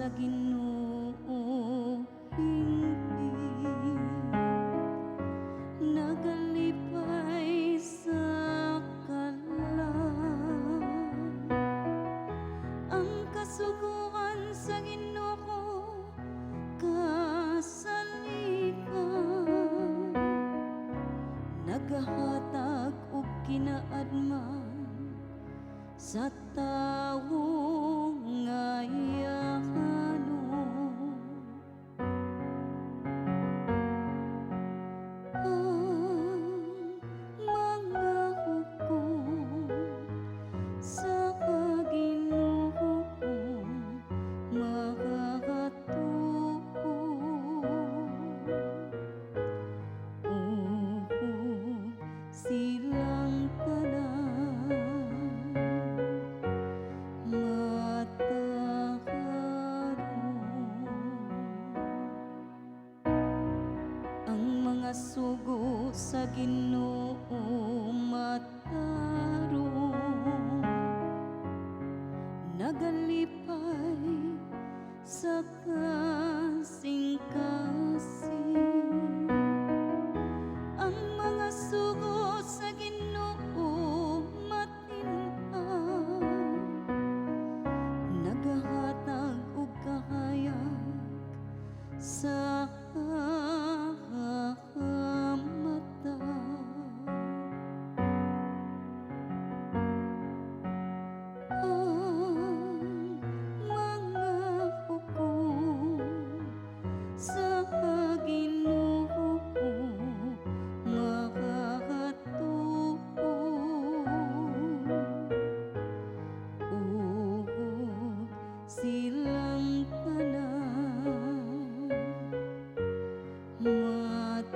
sa Ginoo, hindi nagalipay sa kalang. Ang kasuguan sa Ginoo kasalikan, nagahatag og kinaadman sa tawo ngayano. Ang mga hukom sa Ginoo makakatuo, silang tanan matakaron. Ang mga sugo sa Ginoo mataron, nagalipay sa kasing-kasing. Ang mga sugo sa Ginoo matin-aw, nagahatag og kahayag sa mata. Ang mga hukom sa Ginoo makakatuo, silang tanan matakaron.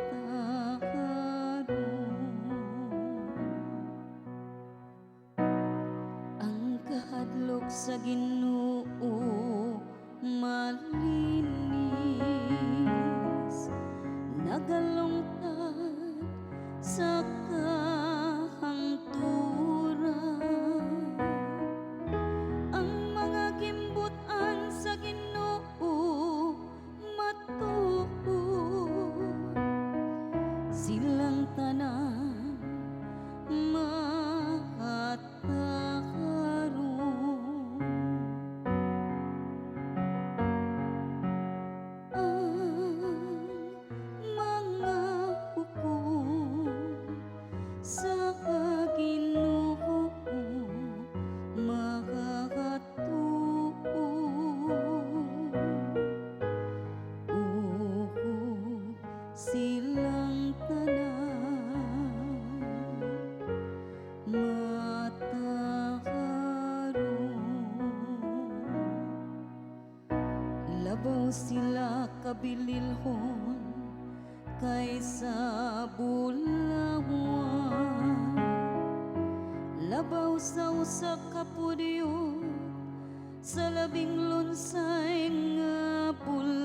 Ang kahadlok sa Ginoo malinis, nagalungtad sa kahangturan. Ang mga gimbutan sa Ginoo matuod, silang tanan makatakaron. Ang mga hukom sa Ginoo makakatuo, silang tanan matakaron. Labaw sila kabililhon kaysa bulawan, labaw sa usa ka pudyo sa labing lunsay nga bulan.